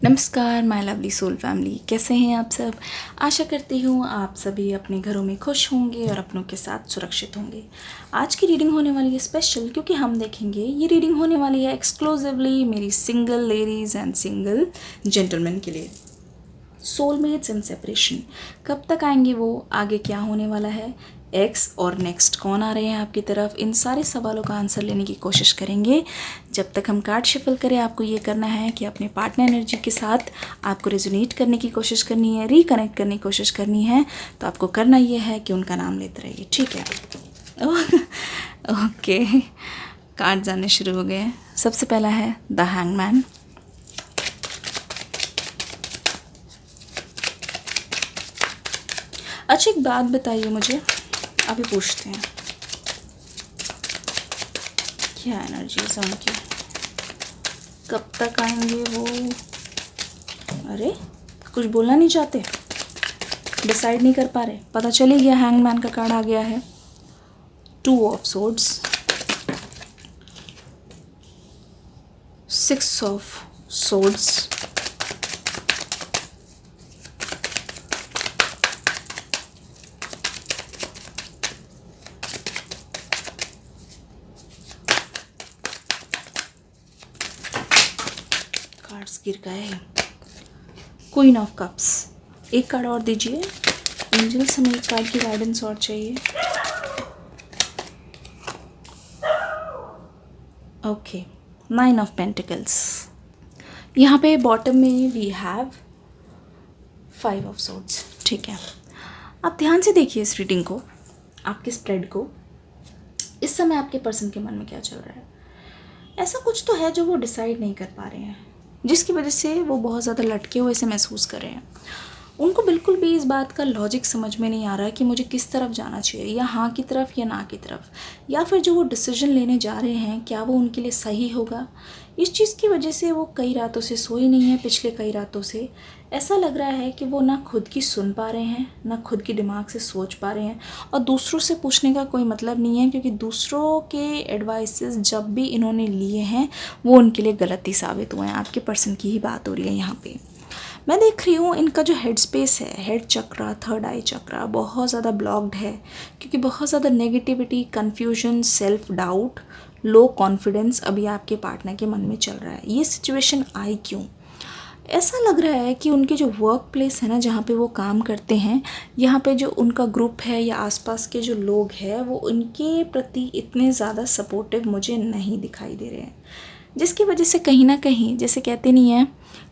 नमस्कार my lovely soul family, कैसे हैं आप सब। आशा करती हूँ आप सभी अपने घरों में खुश होंगे और अपनों के साथ सुरक्षित होंगे। आज की रीडिंग होने वाली है स्पेशल, क्योंकि हम देखेंगे ये रीडिंग होने वाली है एक्सक्लूसिवली मेरी single ladies and single gentleman के लिए। सोलमेट्स एंड सेपरेशन कब तक आएंगे, वो आगे क्या होने वाला है, एक्स और नेक्स्ट कौन आ रहे हैं आपकी तरफ, इन सारे सवालों का आंसर लेने की कोशिश करेंगे। जब तक हम कार्ड शफल करें, आपको ये करना है कि अपने पार्टनर एनर्जी के साथ आपको रेजोनेट करने की कोशिश करनी है, रिकनेक्ट करने की कोशिश करनी है। तो आपको करना ये है कि उनका नाम लेते रहिए, ठीक है। ओके, कार्ड जाने शुरू हो गए हैं। सबसे पहला है द हैंगमैन। अच्छा, एक बात बताइए मुझे, अभी पूछते हैं क्या एनर्जीज है उनकी, कब तक आएंगे वो। अरे कुछ बोलना नहीं चाहते, डिसाइड नहीं कर पा रहे। पता चल ही गया, हैंगमैन का कार्ड आ गया है, 2 of swords, 6 of swords, cards गिर गए, क्वीन ऑफ कप्स। एक कार्ड और दीजिए एंजल्स, हमें एक कार्ड की गाइडेंस और चाहिए। Okay, 9 of pentacles. यहाँ पे बॉटम में वी हैव 5 ऑफ सोर्ड्स, ठीक है। आप ध्यान से देखिए इस रीडिंग को, आपके स्प्रेड को। इस समय आपके पर्सन के मन में क्या चल रहा है। ऐसा कुछ तो है जो वो डिसाइड नहीं कर पा रहे हैं, जिसकी वजह से वो बहुत ज़्यादा लटके हुए से महसूस कर रहे हैं। उनको बिल्कुल भी इस बात का लॉजिक समझ में नहीं आ रहा है कि मुझे किस तरफ जाना चाहिए, या हाँ की तरफ या ना की तरफ, या फिर जो वो डिसीजन लेने जा रहे हैं क्या वो उनके लिए सही होगा। इस चीज़ की वजह से वो कई रातों से सोए नहीं है। पिछले कई रातों से ऐसा लग रहा है कि वो ना खुद की सुन पा रहे हैं, ना खुद की दिमाग से सोच पा रहे हैं। और दूसरों से पूछने का कोई मतलब नहीं है, क्योंकि दूसरों के एडवाइसेस जब भी इन्होंने लिए हैं वो उनके लिए गलती साबित हुए हैं। आपके पर्सन की ही बात हो रही है यहाँ पे। मैं देख रही हूँ इनका जो हेड स्पेस है, हेड चक्रा, थर्ड आई चक्रा बहुत ज़्यादा ब्लॉक्ड है, क्योंकि बहुत ज़्यादा negativity, confusion, self doubt, low confidence अभी आपके पार्टनर के मन में चल रहा है। ये सिचुएशन आई क्यों? ऐसा लग रहा है कि उनके जो वर्क प्लेस है ना, जहाँ पे वो काम करते हैं, यहाँ पे जो उनका ग्रुप है या आसपास के जो लोग हैं वो उनके प्रति इतने ज़्यादा सपोर्टिव मुझे नहीं दिखाई दे रहे हैं, जिसकी वजह से कहीं ना कहीं, जैसे कहते नहीं है,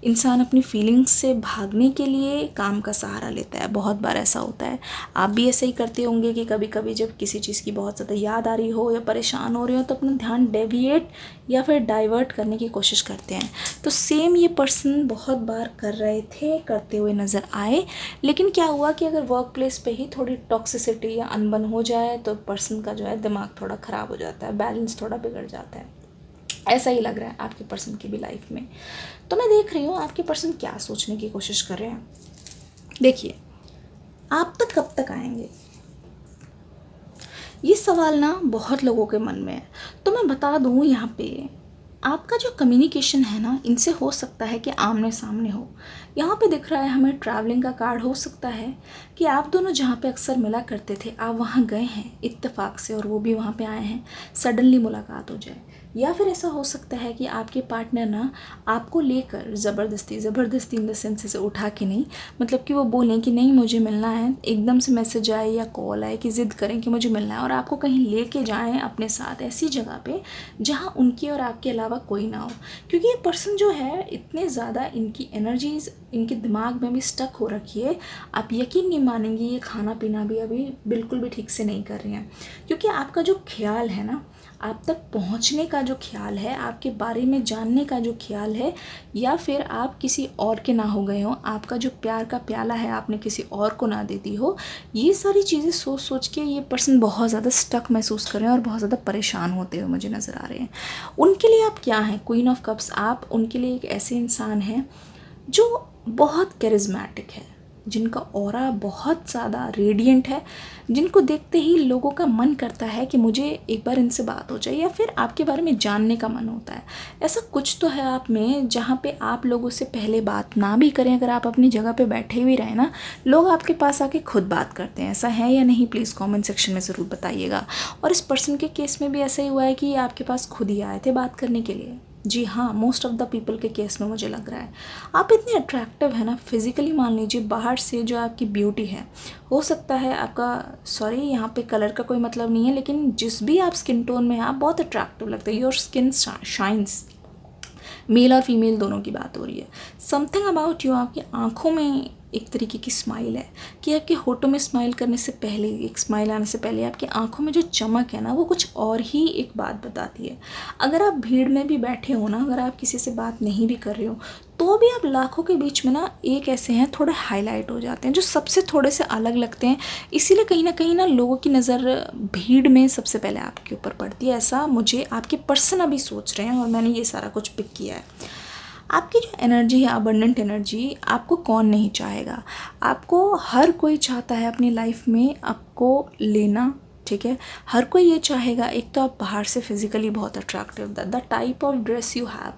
इंसान अपनी फीलिंग्स से भागने के लिए काम का सहारा लेता है। बहुत बार ऐसा होता है, आप भी ऐसे ही करते होंगे कि कभी कभी जब किसी चीज़ की बहुत ज़्यादा याद आ रही हो या परेशान हो रहे हो तो अपना ध्यान डेविएट या फिर डाइवर्ट करने की कोशिश करते हैं। तो सेम ये पर्सन बहुत बार कर रहे थे, करते हुए नज़र आए। लेकिन क्या हुआ कि अगर वर्क प्लेस पे ही थोड़ी टॉक्सिसिटी या अनबन हो जाए तो पर्सन का जो है दिमाग थोड़ा ख़राब हो जाता है, बैलेंस थोड़ा बिगड़ जाता है। ऐसा ही लग रहा है आपके पर्सन की भी लाइफ में। तो मैं देख रही हूँ आपके पर्सन क्या सोचने की कोशिश कर रहे हैं। देखिए, आप तक कब तक आएंगे, ये सवाल ना बहुत लोगों के मन में है। तो मैं बता दूँ, यहाँ पे आपका जो कम्युनिकेशन है ना, इनसे हो सकता है कि आमने सामने हो। यहाँ पे दिख रहा है हमें ट्रैवलिंग का कार्ड। हो सकता है कि आप दोनों जहाँ पे अक्सर मिला करते थे, आप वहाँ गए हैं इत्तेफाक से और वो भी वहाँ पे आए हैं, सडनली मुलाकात हो जाए। या फिर ऐसा हो सकता है कि आपके पार्टनर ना आपको लेकर ज़बरदस्ती इन द सेंस से उठा के नहीं, मतलब कि वो बोलें कि नहीं मुझे मिलना है, एकदम से मैसेज आए या कॉल आए कि ज़िद करें कि मुझे मिलना है, और आपको कहीं लेके जाएं अपने साथ ऐसी जगह पे जहाँ उनके और आपके अलावा कोई ना हो। क्योंकि ये पर्सन जो है इतने ज़्यादा, इनकी एनर्जीज इनके दिमाग में भी स्टक हो रखी है। आप यकीन नहीं मानेंगे, ये खाना पीना भी अभी बिल्कुल भी ठीक से नहीं कर रहे हैं, क्योंकि आपका जो ख्याल है ना, आप तक पहुंचने का जो ख्याल है, आपके बारे में जानने का जो ख्याल है, या फिर आप किसी और के ना हो गए हो, आपका जो प्यार का प्याला है आपने किसी और को ना दे दी हो, ये सारी चीज़ें सोच सोच के ये पर्सन बहुत ज़्यादा स्टक महसूस कर रहे हैं और बहुत ज़्यादा परेशान होते हुए मुझे नज़र आ रहे हैं। उनके लिए आप क्या हैं? Queen of cups. आप उनके लिए एक ऐसे इंसान हैं जो बहुत कैरिज्मेटिक है, जिनका ऑरा बहुत ज़्यादा रेडिएंट है, जिनको देखते ही लोगों का मन करता है कि मुझे एक बार इनसे बात हो जाए या फिर आपके बारे में जानने का मन होता है। ऐसा कुछ तो है आप में जहाँ पे आप लोगों से पहले बात ना भी करें, अगर आप अपनी जगह पे बैठे भी रहें ना, लोग आपके पास आके खुद बात करते हैं। ऐसा है या नहीं, प्लीज़ कमेंट सेक्शन में ज़रूर बताइएगा। और इस पर्सन के केस में भी ऐसा ही हुआ है कि ये आपके पास खुद ही आए थे बात करने के लिए। जी हाँ, मोस्ट ऑफ द पीपल के केस में मुझे लग रहा है। आप इतने अट्रैक्टिव है ना फिज़िकली, मान लीजिए बाहर से जो आपकी ब्यूटी है, हो सकता है आपका, सॉरी यहाँ पे कलर का कोई मतलब नहीं है, लेकिन जिस भी आप स्किन टोन में हैं आप बहुत अट्रैक्टिव लगते हैं। योर स्किन शाइन्स, मेल और फीमेल दोनों की बात हो रही है। समथिंग अबाउट यू, आपकी आँखों में एक तरीके की स्माइल है कि आपके होठों में स्माइल करने से पहले, एक स्माइल आने से पहले आपकी आंखों में जो चमक है ना, वो कुछ और ही एक बात बताती है। अगर आप भीड़ में भी बैठे हो ना, अगर आप किसी से बात नहीं भी कर रहे हो, तो भी आप लाखों के बीच में ना एक ऐसे हैं, थोड़े हाईलाइट हो जाते हैं, जो सबसे थोड़े से अलग लगते हैं। इसीलिए कहीं ना लोगों की नज़र भीड़ में सबसे पहले आपके ऊपर पड़ती है। ऐसा मुझे आपके पर्सन अभी सोच रहे हैं और मैंने ये सारा कुछ पिक किया है। आपकी जो एनर्जी है, अबंडेंट एनर्जी, आपको कौन नहीं चाहेगा। आपको हर कोई चाहता है अपनी लाइफ में आपको लेना, ठीक है। हर कोई ये चाहेगा। एक तो आप बाहर से फिजिकली बहुत attractive, the type of dress you have,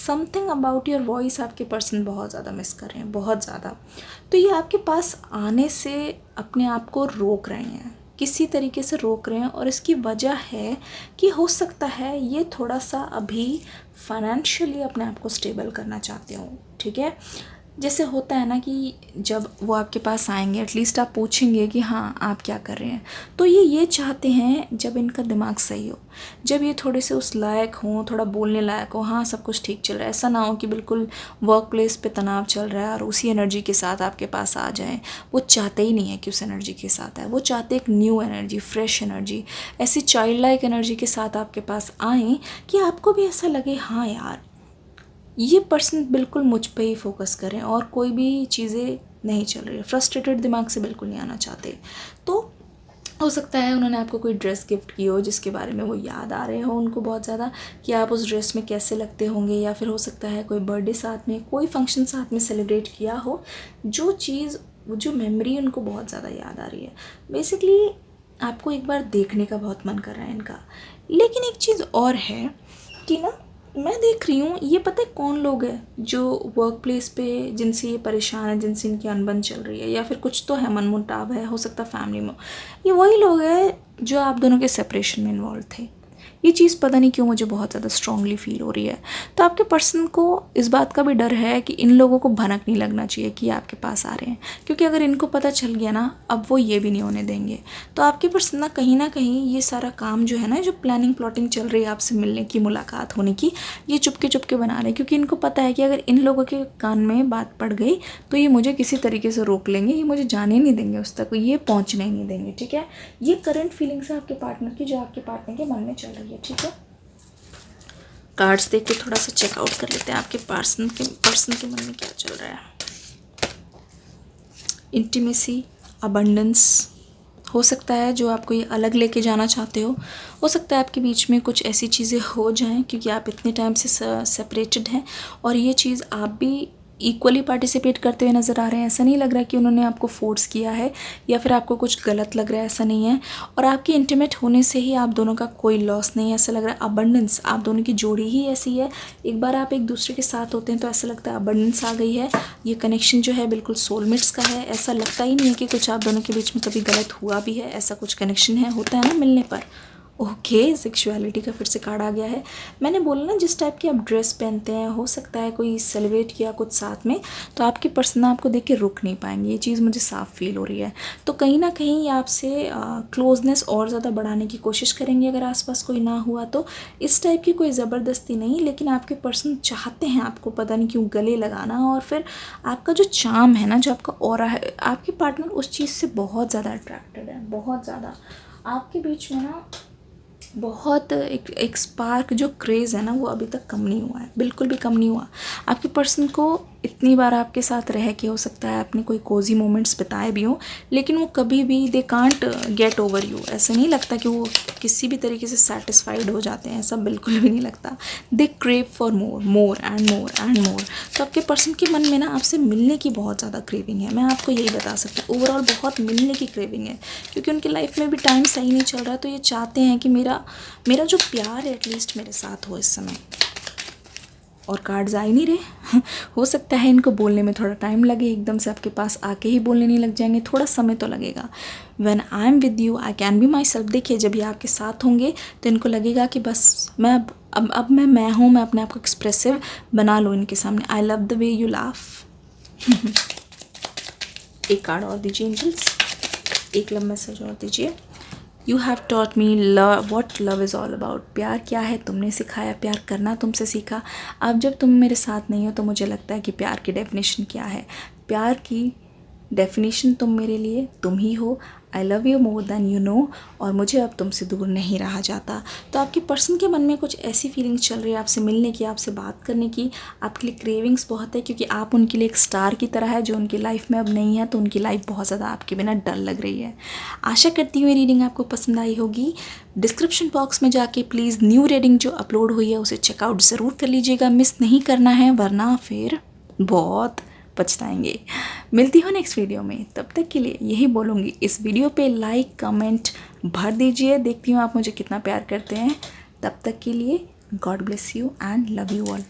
something about your voice आपके पर्सन बहुत ज़्यादा मिस कर रहे हैं, बहुत ज़्यादा। तो ये आपके पास आने से अपने आप को रोक रहे हैं, किसी तरीके से रोक रहे हैं। और इसकी वजह है कि हो सकता है ये थोड़ा सा अभी फाइनेंशियली अपने आप को स्टेबल करना चाहते हो, ठीक है। जैसे होता है ना कि जब वो आपके पास आएंगे, एटलीस्ट आप पूछेंगे कि हाँ आप क्या कर रहे हैं, तो ये चाहते हैं जब इनका दिमाग सही हो, जब ये थोड़े से उस लायक हों, थोड़ा बोलने लायक हो, हाँ सब कुछ ठीक चल रहा है। ऐसा ना हो कि बिल्कुल वर्क प्लेस पे तनाव चल रहा है और उसी एनर्जी के साथ आपके पास आ जाएं। वो चाहते ही नहीं है कि उस एनर्जी के साथ आए, वो चाहते एक न्यू एनर्जी, फ्रेश एनर्जी, ऐसी चाइल्ड लाइक एनर्जी के साथ आपके पास आएँ कि आपको भी ऐसा लगे हाँ यार ये पर्सन बिल्कुल मुझ पे ही फोकस करें और कोई भी चीज़ें नहीं चल रही है। फ्रस्ट्रेटेड दिमाग से बिल्कुल नहीं आना चाहते। तो हो सकता है उन्होंने आपको कोई ड्रेस गिफ्ट की हो जिसके बारे में वो याद आ रहे हो उनको बहुत ज़्यादा कि आप उस ड्रेस में कैसे लगते होंगे, या फिर हो सकता है कोई बर्थडे साथ में, कोई फंक्शन साथ में सेलिब्रेट किया हो, जो चीज़, जो मेमोरी उनको बहुत ज़्यादा याद आ रही है। बेसिकली आपको एक बार देखने का बहुत मन कर रहा है इनका। लेकिन एक चीज़ और है कि ना, मैं देख रही हूँ, ये पता है कौन लोग हैं जो वर्क प्लेस पे जिनसे ये परेशान है, जिनसे इनकी अनबन चल रही है, या फिर कुछ तो है, मनमुटाव है, हो सकता है फैमिली में। ये वही लोग हैं जो आप दोनों के सेपरेशन में इन्वॉल्व थे। ये चीज़ पता नहीं क्यों मुझे बहुत ज़्यादा स्ट्रांगली फील हो रही है। तो आपके पर्सन को इस बात का भी डर है कि इन लोगों को भनक नहीं लगना चाहिए कि आपके पास आ रहे हैं, क्योंकि अगर इनको पता चल गया ना, अब वो ये भी नहीं होने देंगे। तो आपके पर्सन ना कहीं ये सारा काम जो है ना, जो प्लानिंग प्लॉटिंग चल रही है आपसे मिलने की, मुलाकात होने की, ये चुपके चुपके बना रहे हैं, क्योंकि इनको पता है कि अगर इन लोगों के कान में बात पड़ गई तो ये मुझे किसी तरीके से रोक लेंगे, ये मुझे जाने नहीं देंगे उस तक, ये पहुँचने नहीं देंगे, ठीक है। ये करंट फीलिंग्स है आपके पार्टनर की, जो आपके पार्टनर के मन में चल रही है, ठीक है। कार्ड्स देख के थोड़ा सा चेकआउट कर लेते हैं आपके पर्सन के मन में क्या चल रहा है। इंटीमेसी, अबंडेंस, हो सकता है जो आपको ये अलग लेके जाना चाहते हो सकता है आपके बीच में कुछ ऐसी चीज़ें हो जाएं, क्योंकि आप इतने टाइम से सेपरेटेड हैं और ये चीज़ आप भी इक्वली पार्टिसिपेट करते हुए नज़र आ रहे हैं। ऐसा नहीं लग रहा कि उन्होंने आपको फोर्स किया है या फिर आपको कुछ गलत लग रहा है, ऐसा नहीं है। और आपके इंटीमेट होने से ही आप दोनों का कोई लॉस नहीं है, ऐसा लग रहा है। अबंडेंस, आप दोनों की जोड़ी ही ऐसी है, एक बार आप एक दूसरे के साथ होते हैं तो ऐसा लगता है अबंडेंस आ गई है। ये कनेक्शन जो है बिल्कुल सोलमेट्स का है, ऐसा लगता ही नहीं है कि कुछ आप दोनों के बीच में कभी गलत हुआ भी है, ऐसा कुछ कनेक्शन है, होता है ना मिलने पर। ओके, सेक्सुअलिटी का फिर से कार्ड आ गया है। मैंने बोला ना, जिस टाइप की आप ड्रेस पहनते हैं, हो सकता है कोई सेलिब्रेट किया कुछ साथ में, तो आपके पर्सन आपको देख के रुक नहीं पाएंगे, ये चीज़ मुझे साफ फील हो रही है। तो कहीं ना कहीं आपसे क्लोजनेस और ज़्यादा बढ़ाने की कोशिश करेंगे अगर आसपास कोई ना हुआ तो। इस टाइप की कोई ज़बरदस्ती नहीं, लेकिन आपके पर्सन चाहते हैं आपको पता नहीं क्यों गले लगाना। और फिर आपका जो चार्म है ना, जो आपका ऑरा है, आपके पार्टनर उस चीज़ से बहुत ज़्यादा अट्रैक्टेड है, बहुत ज़्यादा। आपके बीच में ना बहुत एक स्पार्क, जो क्रेज़ है ना, वो अभी तक कम नहीं हुआ है, बिल्कुल भी कम नहीं हुआ। आपके पर्सन को इतनी बार आपके साथ रह के हो सकता है आपने कोई कोजी मोमेंट्स बिताए भी हों, लेकिन वो कभी भी they can't get over you. ऐसा नहीं लगता कि वो किसी भी तरीके से सेटिस्फाइड हो जाते हैं, ऐसा बिल्कुल भी नहीं लगता। They crave for more, more and more and more. तो आपके पर्सन के मन में ना आपसे मिलने की बहुत ज़्यादा क्रेविंग है, मैं आपको यही बता सकती हूँ। ओवरऑल बहुत मिलने की क्रेविंग है, क्योंकि उनकी लाइफ में भी टाइम सही नहीं चल रहा, तो ये चाहते हैं कि मेरा जो प्यार है एटलीस्ट मेरे साथ हो इस समय। और कार्ड्स आ ही नहीं रहे हो सकता है इनको बोलने में थोड़ा टाइम लगे, एकदम से आपके पास आके ही बोलने नहीं लग जाएंगे, थोड़ा समय तो लगेगा। When I am with you I can be my self. देखिए जब ये आपके साथ होंगे तो इनको लगेगा कि बस मैं अब मैं हूँ, मैं अपने आप को एक्सप्रेसिव बना लूँ इनके सामने। I love the way you laugh. एक कार्ड और दीजिए एंजल्स, एक लव मैसेज और दीजिए। You have taught me love what love is all about. प्यार क्या है तुमने सिखाया, प्यार करना तुमसे सीखा। अब जब तुम मेरे साथ नहीं हो तो मुझे लगता है कि प्यार की डेफिनेशन क्या है। प्यार की डेफिनेशन तुम मेरे लिए तुम ही हो। I love you more than you know, और मुझे अब तुमसे दूर नहीं रहा जाता। तो आपके पर्सन के मन में कुछ ऐसी फीलिंग्स चल रही है आपसे मिलने की, आपसे बात करने की, आपके लिए क्रेविंग्स बहुत है, क्योंकि आप उनके लिए एक स्टार की तरह है जो उनकी लाइफ में अब नहीं है, तो उनकी लाइफ बहुत ज़्यादा आपके बिना डल लग रही है। आशा करती हूँ ये रीडिंग आपको पसंद आई होगी। डिस्क्रिप्शन बॉक्स में जाके प्लीज़ न्यू रीडिंग जो अपलोड हुई है उसे चेकआउट ज़रूर कर लीजिएगा, मिस नहीं करना है, वरना फिर बहुत पछताएंगे। मिलती हूँ नेक्स्ट वीडियो में, तब तक के लिए यही बोलूँगी, इस वीडियो पे लाइक कमेंट भर दीजिए, देखती हूँ आप मुझे कितना प्यार करते हैं। तब तक के लिए God bless you and love you all.